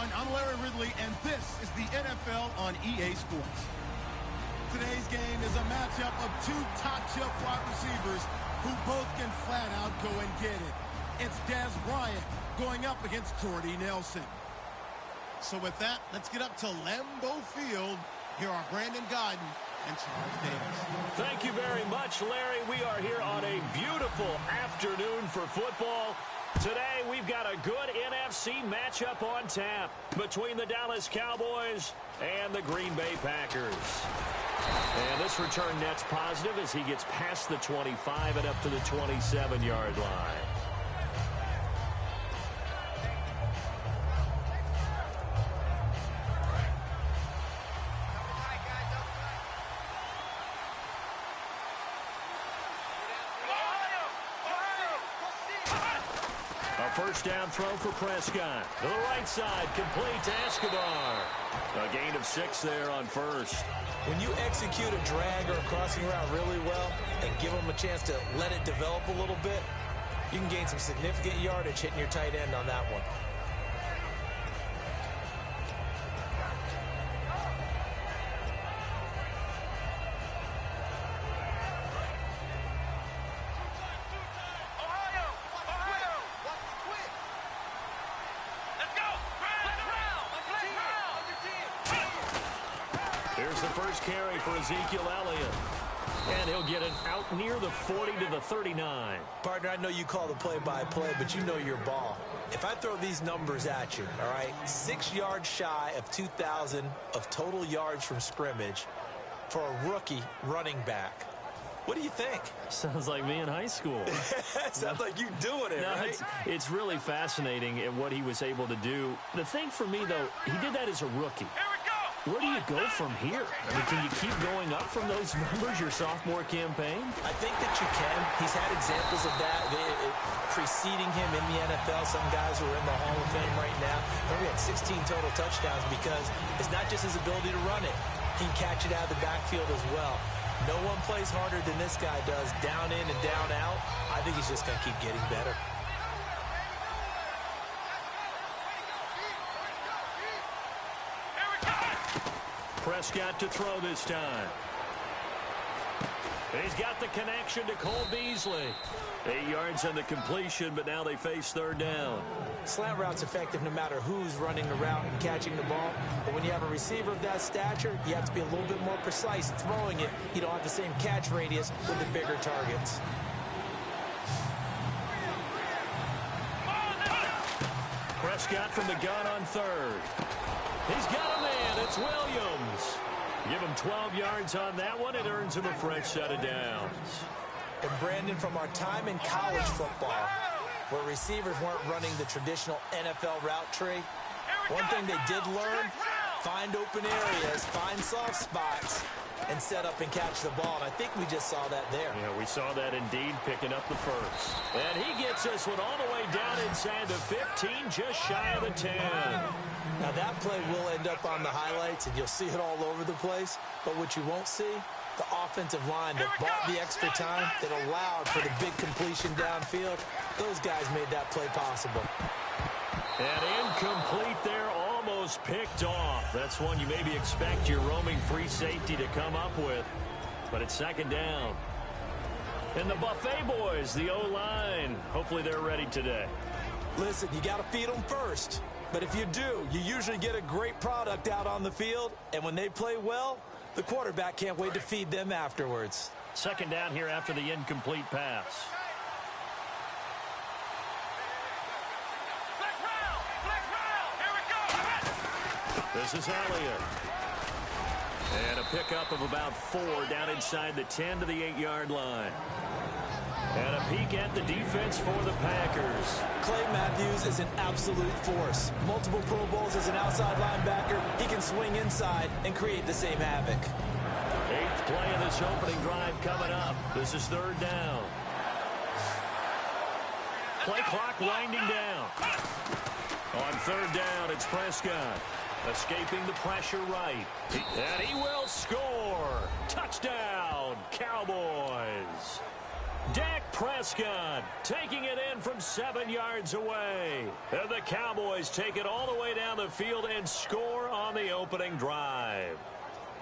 everyone. I'm Larry Ridley, and this is the NFL on EA Sports. Today's game is a matchup of two top-shelf wide receivers who both can flat out go and get it. It's Dez Bryant going up against Jordy Nelson. So with that, let's get up to Lambeau Field. Here are Brandon Godden and Charles Davis. Thank you very much, Larry. We are here on a beautiful afternoon for football. Today, we've got a good NFC matchup on tap between the Dallas Cowboys and the Green Bay Packers. And this return net's positive as he gets past the 25 and up to the 27-yard line. First down throw for Prescott. To the right side, complete to Escobar. A gain of 6 there on first. When you execute a drag or a crossing route really well and give them a chance to let it develop a little bit, you can gain some significant yardage hitting your tight end on that one. Here's the first carry for Ezekiel Elliott. And he'll get it out near the 40 to the 39. Partner, I know you call the play-by-play, but you know your ball. If I throw these numbers at you, all right, 6 yards shy of 2,000 of total yards from scrimmage for a rookie running back. What do you think? Sounds like me in high school. Sounds like you doing it, right? It's really fascinating at what he was able to do. The thing for me, though, he did that as a rookie. Where do you go from here? I mean, can you keep going up from those numbers your sophomore campaign? I think that you can. He's had examples of that preceding him in the NFL. Some guys who are in the Hall of Fame right now. He had 16 total touchdowns because it's not just his ability to run it. He can catch it out of the backfield as well. No one plays harder than this guy does, down in and down out. I think he's just going to keep getting better. Prescott to throw this time. He's got the connection to Cole Beasley. 8 yards on the completion, but now they face third down. Slant route's effective no matter who's running the route and catching the ball. But when you have a receiver of that stature, you have to be a little bit more precise throwing it. You don't have the same catch radius with the bigger targets. Prescott from the gun on third. He's got a man. It's Williams. Give him 12 yards on that one. It earns him a fresh set of downs. And Brandon, from our time in college football, where receivers weren't running the traditional NFL route tree, one thing they did learn, find open areas, find soft spots, and set up and catch the ball. And I think we just saw that there. Yeah, we saw that indeed, picking up the first. And he gets this one all the way down inside the 15, just shy of the 10. Now, that play will end up on the highlights, and you'll see it all over the place. But what you won't see, the offensive line that bought the extra time, that allowed for the big completion downfield, those guys made that play possible. And incomplete there, almost picked off. That's one you maybe expect your roaming free safety to come up with. But it's second down. And the Buffet boys, the O-line, hopefully they're ready today. Listen, you got to feed them first. But if you do, you usually get a great product out on the field. And when they play well, the quarterback can't wait to feed them afterwards. Second down here after the incomplete pass. This is Elliott. And a pickup of about 4 down inside the 10 to the 8-yard line. And a peek at the defense for the Packers. Clay Matthews is an absolute force. Multiple Pro Bowls as an outside linebacker. He can swing inside and create the same havoc. 8th play of this opening drive coming up. This is third down. Play clock winding down. On third down, it's Prescott. Escaping the pressure right. And he will score. Touchdown, Cowboys. Dak Prescott taking it in from 7 yards away. And the Cowboys take it all the way down the field and score on the opening drive.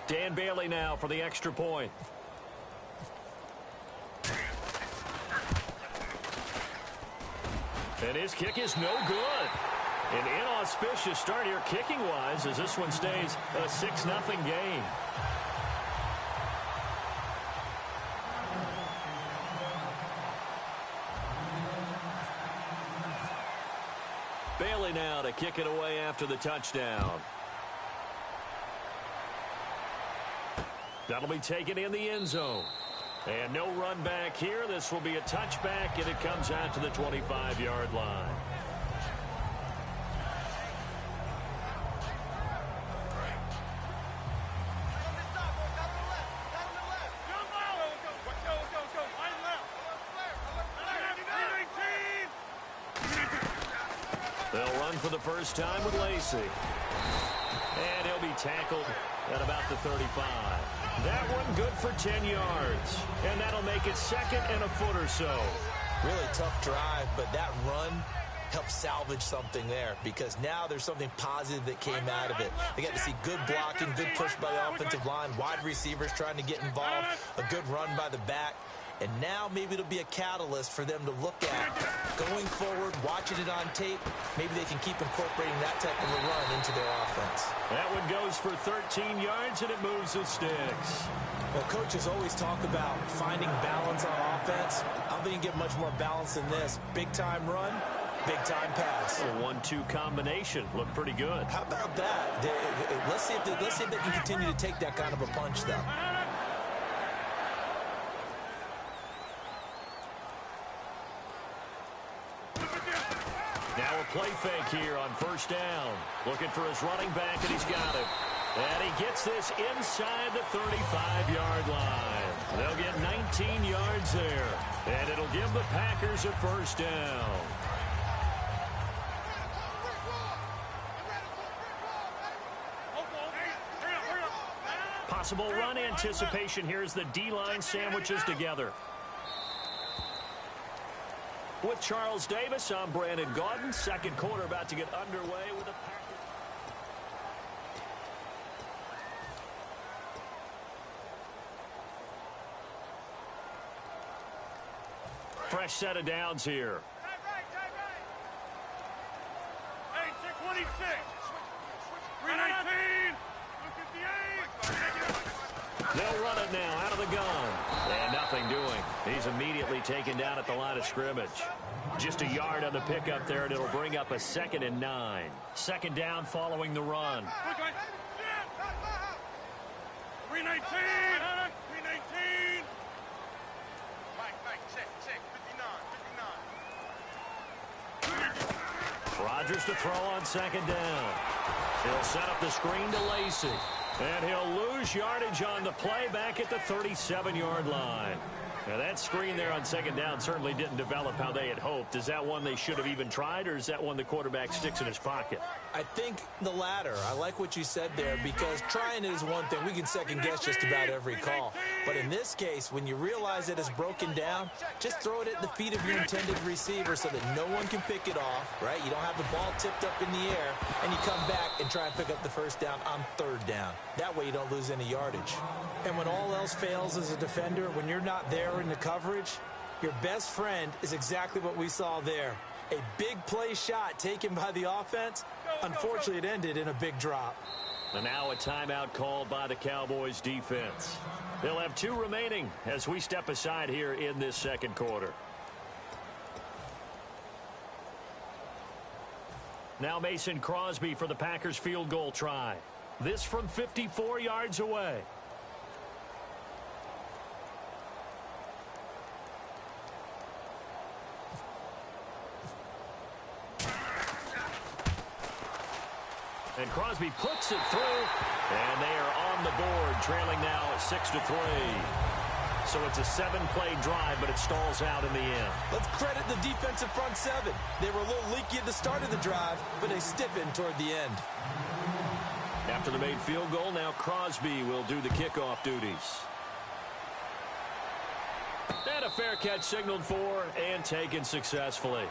Dan Bailey now for the extra point. And his kick is no good. An inauspicious start here kicking-wise as this one stays a 6-0 game. Bailey now to kick it away after the touchdown. That'll be taken in the end zone. And no run back here. This will be a touchback, and it comes out to the 25-yard line. They'll run for the first time with Lacey. And he'll be tackled at about the 35. That one good for 10 yards. And that'll make it second and a foot or so. Really tough drive, but that run helped salvage something there because now there's something positive that came out of it. They got to see good blocking, good push by the offensive line, wide receivers trying to get involved, a good run by the back. And now maybe it'll be a catalyst for them to look at going forward, watching it on tape. Maybe they can keep incorporating that type of a run into their offense. That one goes for 13 yards, and it moves the sticks. Well, coaches always talk about finding balance on offense. I don't think you can get much more balance than this. Big-time run, big-time pass. A 1-2 combination. Looked pretty good. How about that? Let's see if they can continue to take that kind of a punch, though. Now a play fake here on first down. Looking for his running back, and he's got it. And he gets this inside the 35-yard line. They'll get 19 yards there. And it'll give the Packers a first down. Possible run anticipation here as the D-line sandwiches together. With Charles Davis, I'm Brandon Gaudin. Second quarter about to get underway with the Packers. Fresh set of downs here. Hey, 626. 319. 158. They'll run it now out of the gun. And nothing doing. He's immediately taken down at the line of scrimmage. Just a yard on the pickup there, and it'll bring up a 2nd and 9. Second down following the run. 319. 319. Mike, check. 59. Rodgers to throw on second down. He'll set up the screen to Lacey. And he'll lose yardage on the play back at the 37-yard line. Now, that screen there on second down certainly didn't develop how they had hoped. Is that one they should have even tried, or is that one the quarterback sticks in his pocket? I think the latter. I like what you said there because trying it is one thing. We can second-guess just about every call. But in this case, when you realize that it's broken down, just throw it at the feet of your intended receiver so that no one can pick it off, right? You don't have the ball tipped up in the air, and you come back and try and pick up the first down on third down. That way you don't lose any yardage. And when all else fails as a defender, when you're not there in the coverage, your best friend is exactly what we saw there. A big play shot taken by the offense. Unfortunately, it ended in a big drop. And now a timeout called by the Cowboys defense. They'll have 2 remaining as we step aside here in this second quarter. Now Mason Crosby for the Packers field goal try. This from 54 yards away. And Crosby puts it through, and they are on the board, trailing now 6-3. So it's a 7-play drive, but it stalls out in the end. Let's credit the defensive front 7. They were a little leaky at the start of the drive, but they stiffened toward the end. After the made field goal, now Crosby will do the kickoff duties. And a fair catch signaled for and taken successfully.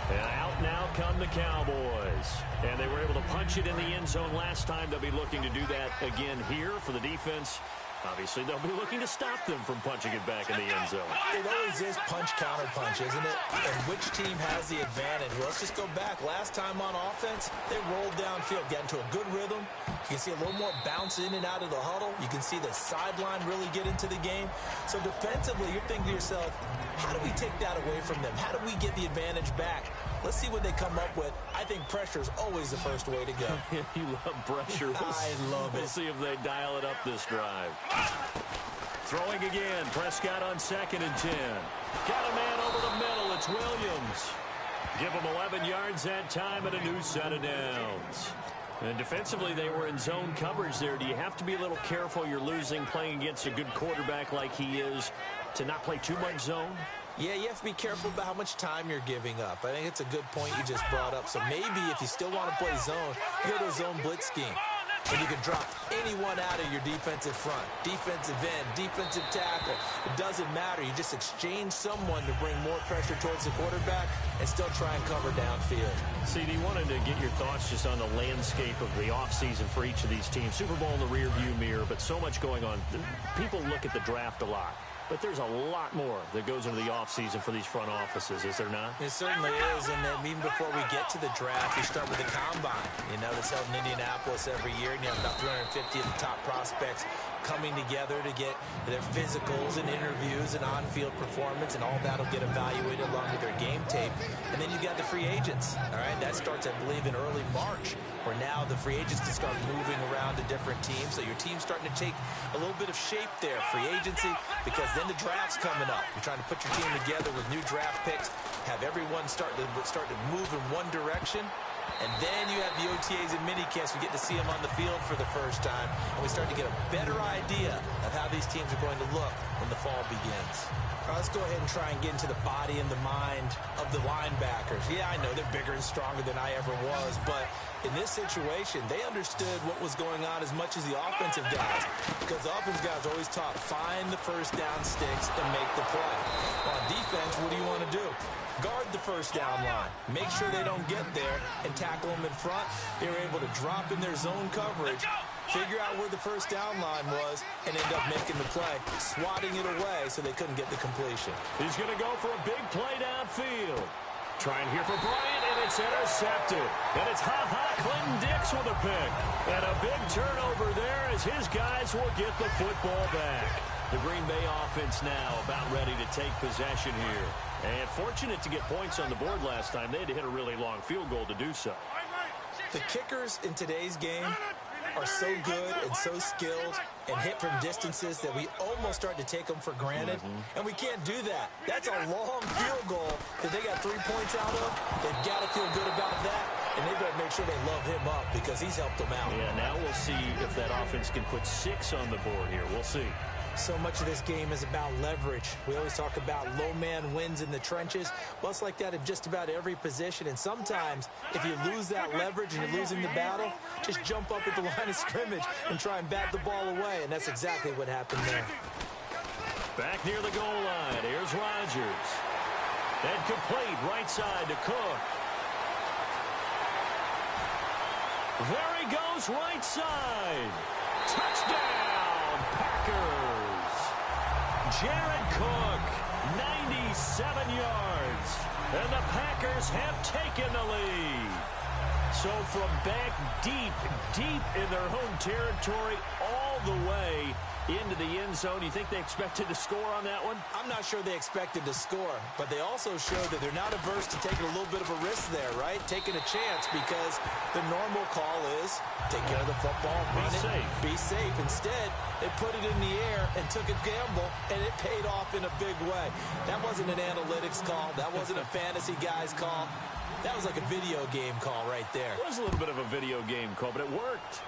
And out now come the Cowboys. And they were able to punch it in the end zone last time. They'll be looking to do that again here for the defense. Obviously, they'll be looking to stop them from punching it back in the end zone. It always is punch-counter-punch, isn't it? And which team has the advantage? Well, let's just go back. Last time on offense, they rolled downfield, got into a good rhythm. You can see a little more bounce in and out of the huddle. You can see the sideline really get into the game. So defensively, you're thinking to yourself, how do we take that away from them? How do we get the advantage back? Let's see what they come up with. I think pressure is always the first way to go. You love pressure. I love it. We'll see if they dial it up this drive. Throwing again. Prescott on 2nd and 10. Got a man over the middle. It's Williams. Give him 11 yards that time and a new set of downs. And defensively, they were in zone coverage there. Do you have to be a little careful? You're losing playing against a good quarterback like he is to not play too much zone? Yeah, you have to be careful about how much time you're giving up. I think it's a good point you just brought up. So maybe if you still want to play zone, you go to a zone blitz scheme. And you can drop anyone out of your defensive front, defensive end, defensive tackle. It doesn't matter. You just exchange someone to bring more pressure towards the quarterback and still try and cover downfield. CD, wanted to get your thoughts just on the landscape of the offseason for each of these teams. Super Bowl in the rearview mirror, but so much going on. People look at the draft a lot. But there's a lot more that goes into the offseason for these front offices, is there not? It certainly is, and then even before we get to the draft, we start with the combine. You know, that's held in Indianapolis every year, and you have about 350 of the top prospects coming together to get their physicals and interviews and on-field performance, and all that will get evaluated along with their game tape. And then you got the free agents, all right? That starts, I believe, in early March, where now the free agents can start moving around to different teams, so your team's starting to take a little bit of shape there, free agency, because then the draft's coming up. You're trying to put your team together with new draft picks, have everyone start to move in one direction, and then you have the OTAs and minicamps. We get to see them on the field for the first time, and we start to get a better idea of how these teams are going to look when the fall begins. All right, let's go ahead and try and get into the body and the mind of the linebackers. Yeah, I know they're bigger and stronger than I ever was, but in this situation, they understood what was going on as much as the offensive guys, because the offensive guys are always taught, find the first down sticks and make the play. On defense, what do you want to do? Guard the first down line. Make sure they don't get there and tackle them in front. They were able to drop in their zone coverage, figure out where the first down line was, and end up making the play, swatting it away so they couldn't get the completion. He's going to go for a big play downfield. Trying here for Bryant, and it's intercepted. And it's Clinton Dix with a pick. And a big turnover there as his guys will get the football back. The Green Bay offense now about ready to take possession here. And fortunate to get points on the board last time. They had to hit a really long field goal to do so. The kickers in today's game are so good and so skilled and hit from distances that we almost start to take them for granted. And we can't do that. That's a long field goal that they got 3 points out of. They've got to feel good about that, and they better make sure they love him up because he's helped them out. Yeah, now we'll see if that offense can put 6 on the board here. We'll see. So much of this game is about leverage. We always talk about low man wins in the trenches. Well, it's like that in just about every position. And sometimes, if you lose that leverage and you're losing the battle, just jump up at the line of scrimmage and try and bat the ball away. And that's exactly what happened there. Back near the goal line. Here's Rodgers. And complete right side to Cook. There he goes right side. Touchdown, Packers. Jared Cook, 97 yards. And the Packers have taken the lead. So from back deep in their home territory all the way into the end zone, you think they expected to score on that one? I'm not sure they expected to score, but they also showed that they're not averse to taking a little bit of a risk there, right? Taking a chance, because the normal call is take care of the football, run it, be safe. Instead, they put it in the air and took a gamble, and it paid off in a big way. That wasn't an analytics call. That wasn't a fantasy guy's call. That was like a video game call right there. It was a little bit of a video game call, but it worked.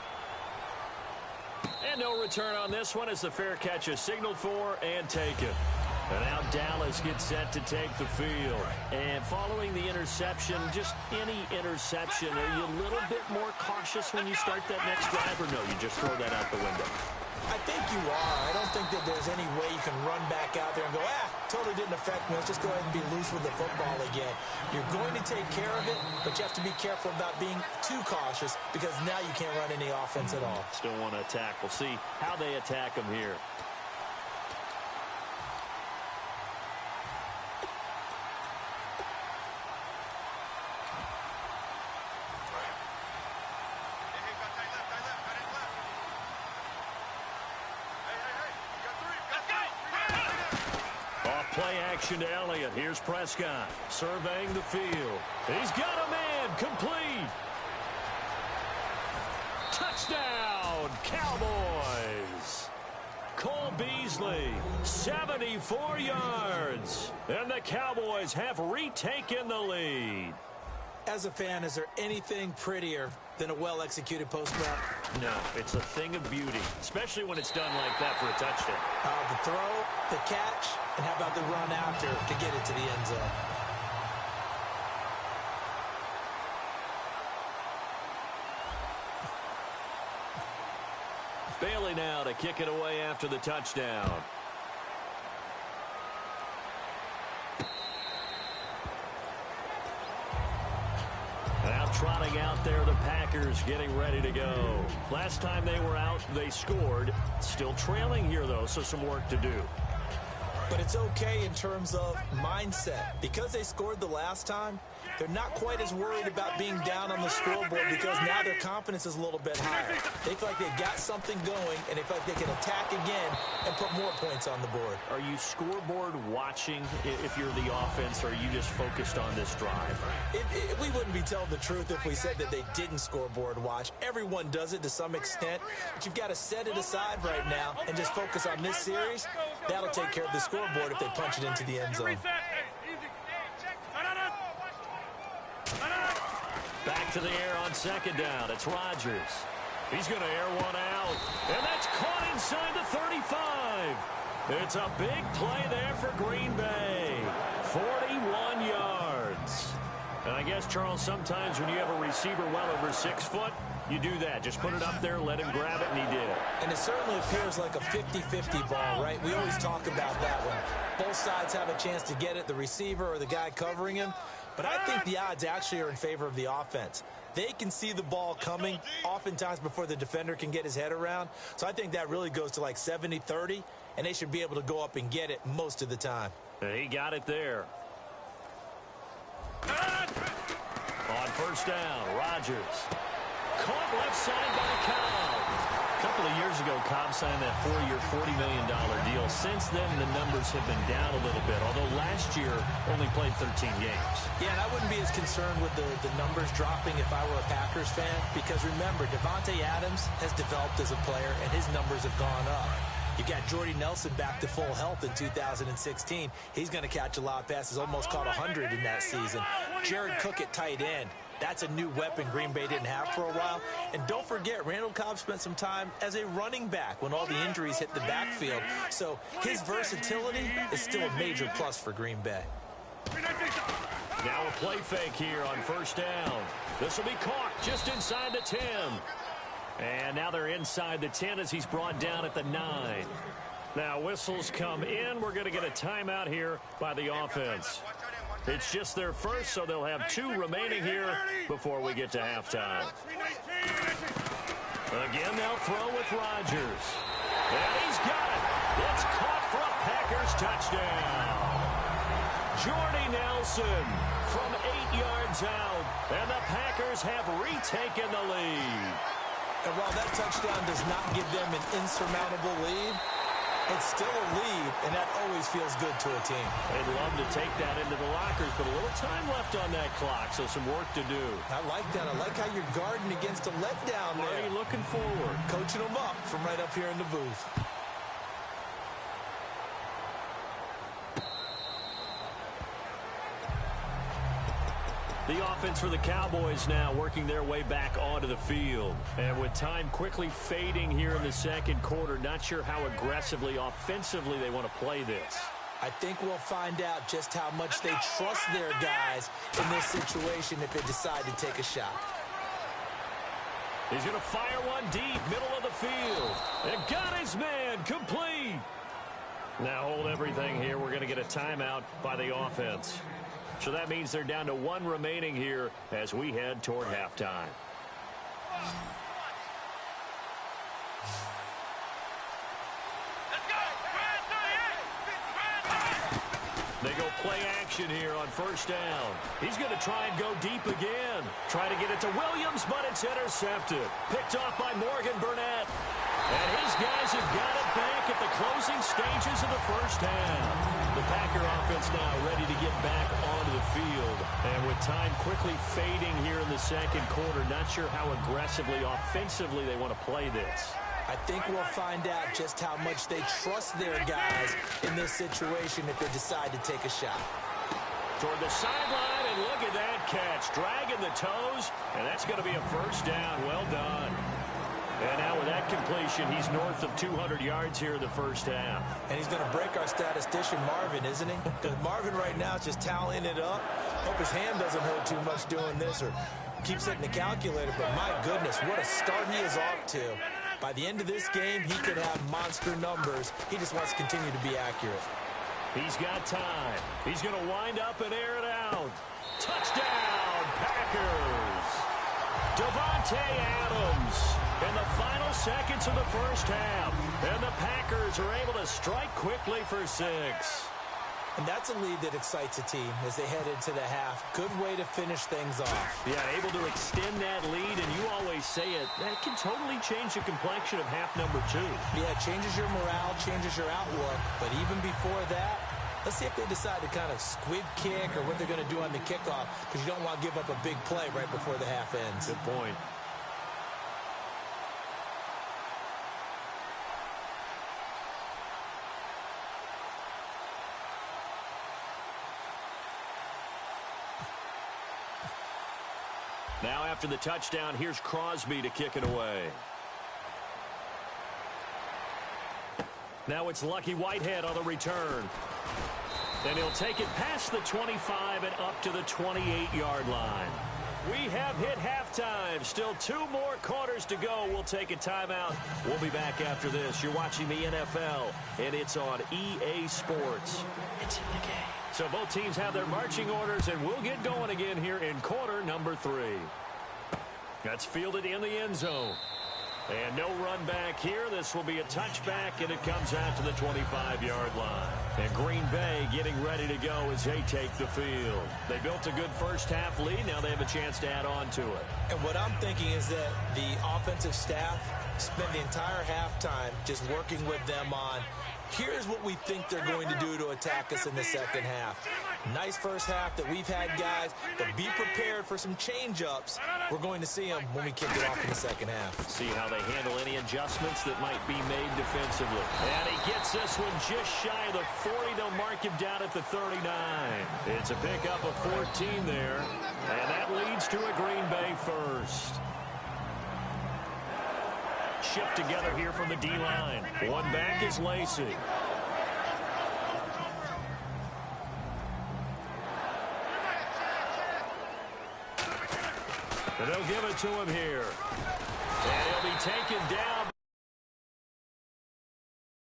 And no return on this one as the fair catch is signaled for and taken. And now Dallas gets set to take the field. And following the interception, just any interception, are you a little bit more cautious when you start that next drive, or no, you just throw that out the window? I think you are. I don't think that there's any way you can run back out there and go, totally didn't affect me. Let's just go ahead and be loose with the football again. You're going to take care of it, but you have to be careful about being too cautious because now you can't run any offense at all. Still want to attack. We'll see how they attack him here. Play action to Elliott. Here's Prescott surveying the field. He's got a man complete. Touchdown, Cowboys. Cole Beasley, 74 yards. And the Cowboys have retaken the lead. As a fan, is there anything prettier than a well-executed post route? No, it's a thing of beauty, especially when it's done like that for a touchdown. The throw, the catch, and how about the run after to get it to the end zone? Bailey now to kick it away after the touchdown. Now trotting out there, the Packers getting ready to go. Last time they were out, they scored. Still trailing here, though, so some work to do. But it's okay in terms of mindset. Because they scored the last time, they're not quite as worried about being down on the scoreboard because now their confidence is a little bit higher. They feel like they've got something going, and they feel like they can attack again and put more points on the board. Are you scoreboard watching if you're the offense, or are you just focused on this drive? We wouldn't be telling the truth if we said that they didn't scoreboard watch. Everyone does it to some extent, but you've got to set it aside right now and just focus on this series. That'll take care of the scoreboard if they punch it into the end zone. Back to the air on second down. It's Rodgers. He's going to air one out, and that's caught inside the 35. It's a big play there for Green Bay. 41 yards. And I guess, Charles, sometimes when you have a receiver well over 6 foot, you do that. Just put it up there, let him grab it, and he did it. And it certainly appears like a 50-50 ball, right? We always talk about that one. Both sides have a chance to get it, the receiver or the guy covering him. But I think the odds actually are in favor of the offense. They can see the ball coming oftentimes before the defender can get his head around. So I think that really goes to like 70-30, and they should be able to go up and get it most of the time. He got it there. On first down, Rodgers. Caught left side by Cobb. A couple of years ago, Cobb signed that 4-year, $40 million deal. Since then, the numbers have been down a little bit, although last year only played 13 games. Yeah, and I wouldn't be as concerned with the numbers dropping if I were a Packers fan, because remember, Devontae Adams has developed as a player, and his numbers have gone up. You got Jordy Nelson back to full health in 2016. He's going to catch a lot of passes, almost caught 100 in that season. Jared Cook at tight end. That's a new weapon Green Bay didn't have for a while. And don't forget, Randall Cobb spent some time as a running back when all the injuries hit the backfield. So his versatility is still a major plus for Green Bay. Now a play fake here on first down. This will be caught just inside the 10. And now they're inside the 10 as he's brought down at the 9. Now whistles come in. We're going to get a timeout here by the offense. It's just their first, so they'll have 2 remaining here before we get to halftime. Again, they'll throw with Rodgers. And he's got it. It's caught for a Packers touchdown. Jordy Nelson from 8 yards out, and the Packers have retaken the lead. And while that touchdown does not give them an insurmountable lead, it's still a lead, and that always feels good to a team. They'd love to take that into the lockers, but a little time left on that clock, so some work to do. I like that. I like how you're guarding against a letdown there. Already looking forward. Coaching them up from right up here in the booth. The offense for the Cowboys now working their way back onto the field. And with time quickly fading here in the second quarter, not sure how aggressively, offensively they want to play this. I think we'll find out just how much they trust their guys in this situation if they decide to take a shot. He's going to fire one deep, middle of the field. And got his man complete. Now hold everything here. We're going to get a timeout by the offense. So that means they're down to one remaining here as we head toward halftime. They go play action here on first down. He's going to try and go deep again. Try to get it to Williams, but it's intercepted. Picked off by Morgan Burnett. And his guys have got it back at the closing stages of the first half. The Packer offense now ready to get back onto the field. And with time quickly fading here in the second quarter, not sure how aggressively, offensively they want to play this. I think we'll find out just how much they trust their guys in this situation if they decide to take a shot. Toward the sideline, and look at that catch. Dragging the toes, and that's going to be a first down. Well done. And now with that completion, he's north of 200 yards here in the first half. And he's going to break our statistician, Marvin, isn't he? Because Marvin right now is just tallying it up. Hope his hand doesn't hurt too much doing this or keeps hitting the calculator. But my goodness, what a start he is off to. By the end of this game, he could have monster numbers. He just wants to continue to be accurate. He's got time. He's going to wind up and air it out. Touchdown, Packers. Davante Adams in the final seconds of the first half. And the Packers are able to strike quickly for 6. And that's a lead that excites a team as they head into the half. Good way to finish things off. Yeah, able to extend that lead, and you always say it, that can totally change the complexion of half number 2. Yeah, it changes your morale, changes your outlook. But even before that, let's see if they decide to kind of squib kick or what they're going to do on the kickoff, because you don't want to give up a big play right before the half ends. Good point. Now after the touchdown, here's Crosby to kick it away. Now it's Lucky Whitehead on the return. And he'll take it past the 25 and up to the 28-yard line. We have hit halftime. Still 2 more quarters to go. We'll take a timeout. We'll be back after this. You're watching the NFL, and it's on EA Sports. It's in the game. So both teams have their marching orders, and we'll get going again here in quarter number 3. That's fielded in the end zone. And no run back here. This will be a touchback, and it comes out to the 25-yard line. And Green Bay getting ready to go as they take the field. They built a good first-half lead. Now they have a chance to add on to it. And what I'm thinking is that the offensive staff spent the entire halftime just working with them on, here's what we think they're going to do to attack us in the second half. Nice first half that we've had, guys, but be prepared for some change-ups. We're going to see them when we kick it off in the second half. See how they handle any adjustments that might be made defensively. And he gets this one just shy of the 40. They'll mark him down at the 39. It's a pickup of 14 there, and that leads to a Green Bay first. Shift together here from the D-line. One back is Lacey. And they'll give it to him here. And he'll be taken down